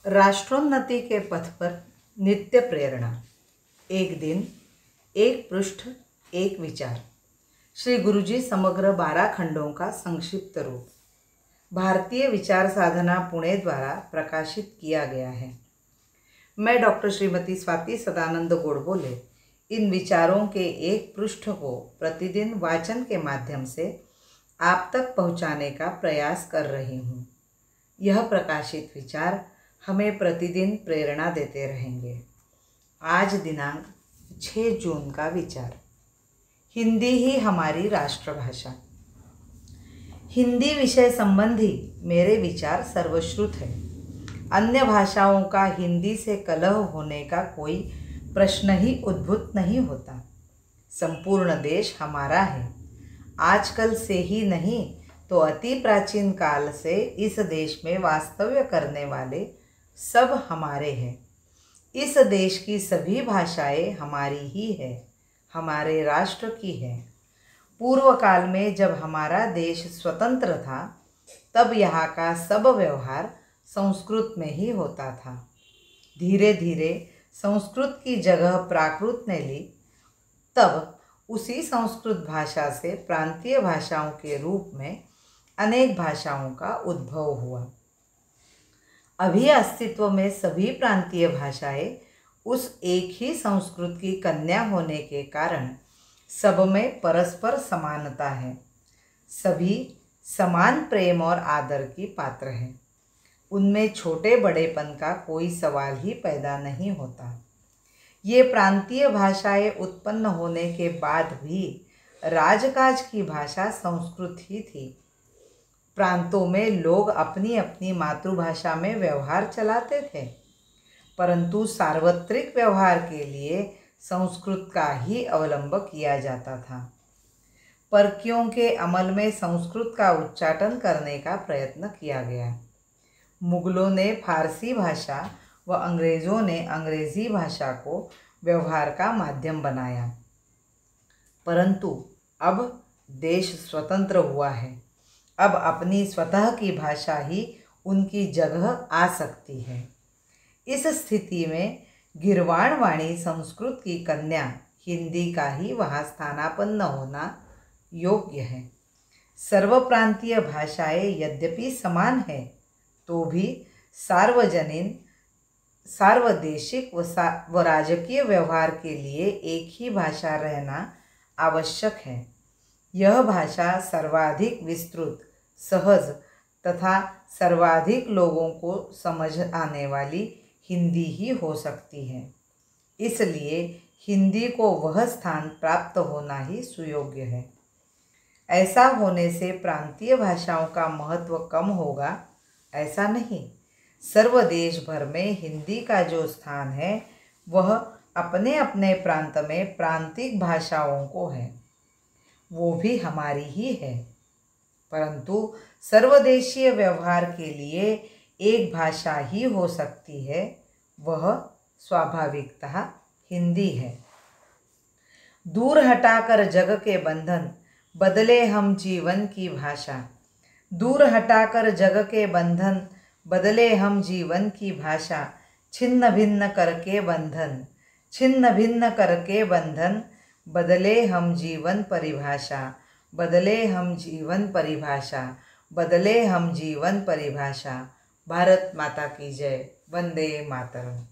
राष्ट्रोन्नति के पथ पर नित्य प्रेरणा। एक दिन, एक पृष्ठ, एक विचार। श्री गुरुजी समग्र 12 खंडों का संक्षिप्त रूप भारतीय विचार साधना पुणे द्वारा प्रकाशित किया गया है। मैं डॉक्टर श्रीमती स्वाति सदानंद गोडबोले इन विचारों के एक पृष्ठ को प्रतिदिन वाचन के माध्यम से आप तक पहुंचाने का प्रयास कर रही हूँ। यह प्रकाशित विचार हमें प्रतिदिन प्रेरणा देते रहेंगे। आज दिनांक 6 जून का विचार। हिंदी ही हमारी राष्ट्रभाषा। हिंदी विषय संबंधी मेरे विचार सर्वश्रुत है। अन्य भाषाओं का हिंदी से कलह होने का कोई प्रश्न ही उद्भूत नहीं होता। संपूर्ण देश हमारा है। आजकल से ही नहीं तो अति प्राचीन काल से इस देश में वास्तव्य करने वाले सब हमारे हैं। इस देश की सभी भाषाएं हमारी ही है, हमारे राष्ट्र की है। पूर्व काल में जब हमारा देश स्वतंत्र था तब यहाँ का सब व्यवहार संस्कृत में ही होता था। धीरे धीरे संस्कृत की जगह प्राकृत ने ली। तब उसी संस्कृत भाषा से प्रांतीय भाषाओं के रूप में अनेक भाषाओं का उद्भव हुआ। अभी अस्तित्व में सभी प्रांतीय भाषाएं उस एक ही संस्कृत की कन्या होने के कारण सब में परस्पर समानता है। सभी समान प्रेम और आदर की पात्र हैं। उनमें छोटे बड़ेपन का कोई सवाल ही पैदा नहीं होता। ये प्रांतीय भाषाएं उत्पन्न होने के बाद भी राजकाज की भाषा संस्कृत ही थी। प्रांतों में लोग अपनी अपनी मातृभाषा में व्यवहार चलाते थे, परंतु सार्वत्रिक व्यवहार के लिए संस्कृत का ही अवलंब किया जाता था। परकियों के अमल में संस्कृत का उच्चाटन करने का प्रयत्न किया गया। मुगलों ने फारसी भाषा व अंग्रेज़ों ने अंग्रेज़ी भाषा को व्यवहार का माध्यम बनाया, परंतु अब देश स्वतंत्र हुआ है। अब अपनी स्वतः की भाषा ही उनकी जगह आ सकती है। इस स्थिति में गीर्वाण वाणी संस्कृत की कन्या हिंदी का ही वहाँ स्थानापन्न होना योग्य है। सर्व प्रांतीय भाषाएं यद्यपि समान है तो भी सार्वजनीन, सार्वदेशिक व राजकीय व्यवहार के लिए एक ही भाषा रहना आवश्यक है। यह भाषा सर्वाधिक विस्तृत, सहज तथा सर्वाधिक लोगों को समझ आने वाली हिंदी ही हो सकती है। इसलिए हिंदी को वह स्थान प्राप्त होना ही सुयोग्य है। ऐसा होने से प्रांतीय भाषाओं का महत्व कम होगा, ऐसा नहीं। सर्व देश भर में हिंदी का जो स्थान है वह अपने अपने प्रांत में प्रांतिक भाषाओं को है, वो भी हमारी ही है। परंतु सर्वदेशीय व्यवहार के लिए एक भाषा ही हो सकती है, वह स्वाभाविकतः हिंदी है। दूर हटाकर जग के बंधन, बदले हम जीवन की भाषा। दूर हटाकर जग के बंधन, बदले हम जीवन की भाषा। छिन्न भिन्न करके बंधन, छिन्न भिन्न करके बंधन, बदले हम जीवन परिभाषा। बदले हम जीवन परिभाषा, बदले हम जीवन परिभाषा। भारत माता की जय। वंदे मातरम।